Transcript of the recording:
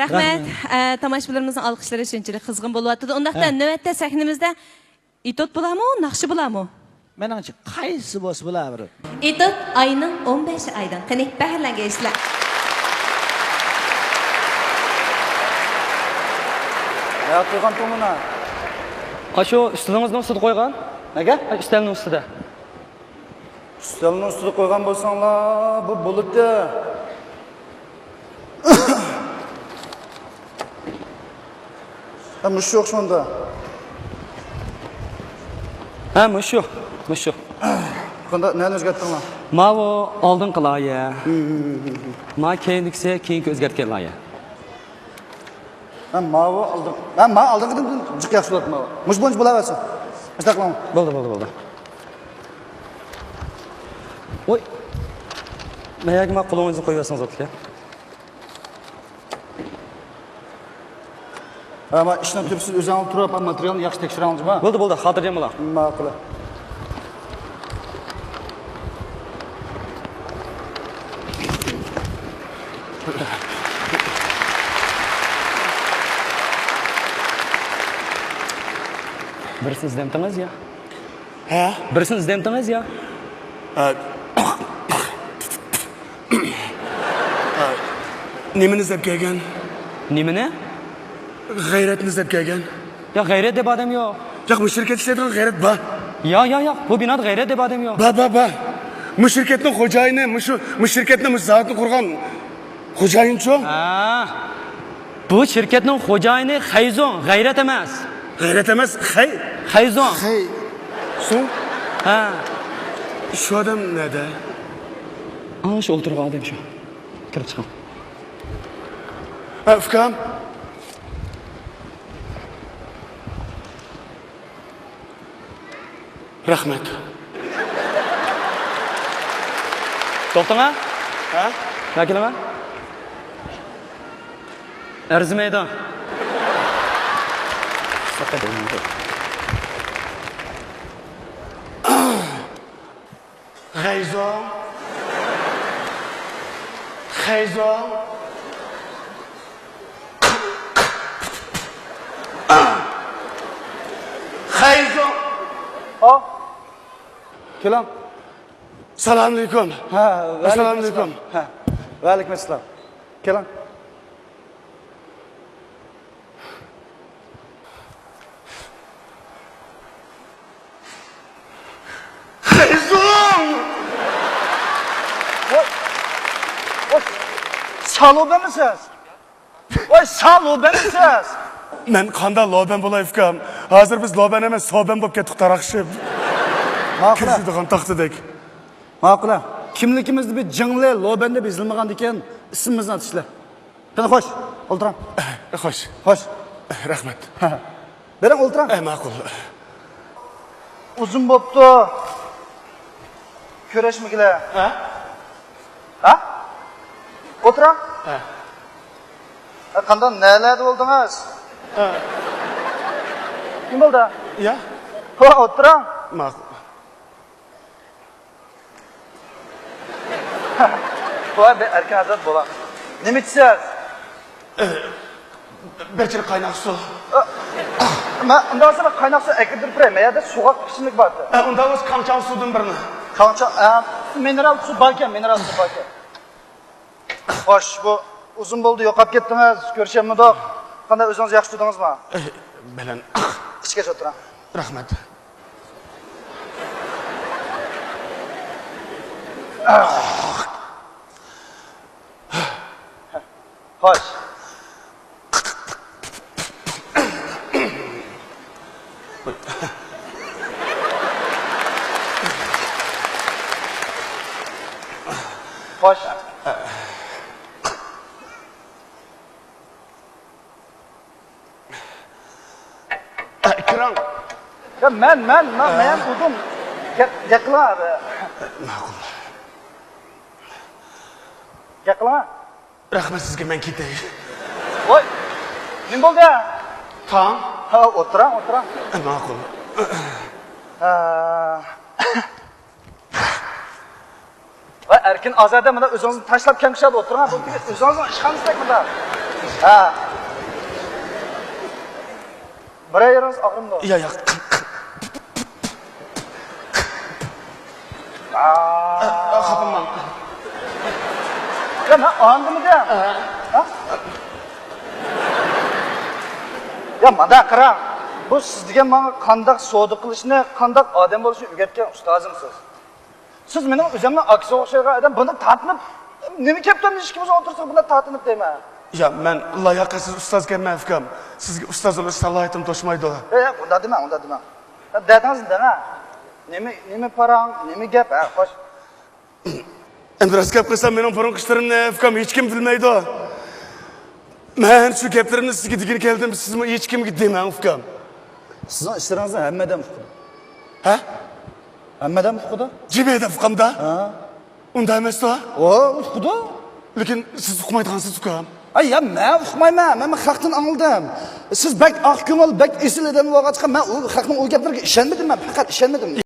Rahmet. Tomoshabinlarimizning alqishlari shunchalik qizg'in bo'lyapti. Undaqda navbatda sahnamizda itot bo'ladimi, naqshi bo'ladimi? Meningcha qaysi bo'lsa bo'laver. Itot oyning 15 oydan. Qani bahlangaysizlar. Ya qo'ygan tomona. Shu ustingizning ustida qo'ygan. Nega? Ustalning ustida. Ustalning ustida qo'ygan bo'lsanglar, bu bo'libdi. Ha, mush yo'q shunda. Ha, mushu. Qanda neni o'zgartirdinglar? Mavo oldin qilaya. Ma keyindikse keyin o'zgartgan loya. Ben mavi aldım. Ben mavi aldım dedim. Cık yaxshi bo'ladi mavi. Mush bo'lish bo'laversin. Istaqlam. Bo'ldi. Oy. Nega qo'lingizni qo'yversangiz aka? Ama ishdan turibsiz o'zingiz turib materialni yaxshi tekshiramiz-mi? Bo'ldi, xotirjam bo'ling. Ma'qul. Birisini izlamtimiz ya. Ha? Birisini izlamtimiz ya. Nimani izlab kelgan? Nimani? G'ayratni izlab kelgan. Ya g'ayrat deb odam yo'q. Yo'q, bu shirkat ishlaydigan g'ayrat bor. Yo'q. Bu binoda g'ayrat deb odam yo'q. Bor. Bu shirkatning xo'jayini, bu shirkatning zavodni qurgan xo'jayinchi. Ha. Bu shirkatning xo'jayini Xayzon, g'ayrat emas. G'ayrat emas, Xayzon. So'ng Ha. shu odam nada? Ana shu o'tirgan odam shu. Kirib chiqing. Ukam. Rahmat. To'xtang. Ha? Vakilama. Arzimaydi. Xayzon. Kelam. Assalomu alaykum. Ha, Assalomu alaykum. Ha. Va alaykum assalom. Kelam. Xayzon! Salobemisiz? Voy, salobemisiz? Men qanday loban bo'lay ukam? Hozir biz loban emas, soban bo'lib ketdik taraqshib. Ma'qul. Kirishadigan taxtadek. Ma'qul. Kimligimizni bir jingli loban deb yozilmagan ekan, ismimizni atishlar. Qani xo'sh, o'ltiram. Xo'sh. Rahmat. Bering o'ltiram. Ma'qul. Uzun bo'pti. Ko'rashmigilar? Ha? O'tiram. Qanday nalarda bo'ldingiz? Kim bo'ldi? Ya? O'tiram. Ma'qul. Voy, bir erkak hazrat bo'la. Nima ichsiz? Berchil qaynoq suv. Men undan sonra qaynoq suv akirdirib beraman. Mayada suvoq ichimlik bor. Unda o'z qamchan suvdan birini. Qancha mineral suv bor ekan, mineral suv bor ekan. Xo'sh, bu uzun bo'ldi, yo'qolib ketdingiz. Ko'rishammidoq. Qanday o'zingiz yaxshi turdingizmi? Bilan. Ichgacha o'tiram. Rahmat. Xo'sh. Xo'sh. Kiran. Ya men o'zim gaplar. Ma'qul. Gaplar. Rahmat sizga, men ketay. Voy. Nima bo'ldi? Tam. Ha, o'tiram. Ma'qul. Va erkin ozoda mana o'zingizni tashlab kamishadi o'tiring. Bu o'zingizni ishxonasizdek mana. Ha. Bir ayırınız ağrımda. Ya ya. Kapımdan. Ya ben anladım mı diyeyim? Ha? Ya mada kıran. Bu siz degan bana kandak soğudu kılışını, kandak adam oluşunu ügetken ustazımsınız. Siz benim özümle aksi okşayga adam bunu tatınıp, nemi kepten ilişkimiz otursak buna tatınıp deyme. Ya ben layakasız ustaz gelmem fikam. Sizge ustaz oluş salahiyetim toşmaydı o. Onda deme, onda deme. Ya dediniz deme. Nemi paran, nemi gep, ha, hoş. Endi rost gap qilsam mening burun qishlarimni fikam hech kim bilmaydi o. Men shu gaplarimni sizga degani keldim, sizmi hech kimga deman fikam. Sizin işlerinizden hemmeden fıkıda. Ha? Hemmeden fıkıda? Jibeda fikamda? Ha. Unda emas o. O, fıkıda. Lekin siz uqmaydigansiz fikam. Ay ya ben uqmayman, ben xalqdan anladım. Siz bek ak ko'ngil, bek esil odam bo'lg'achqa men u xalqning u gaplariga ishonmadim, men faqat ishonmadim.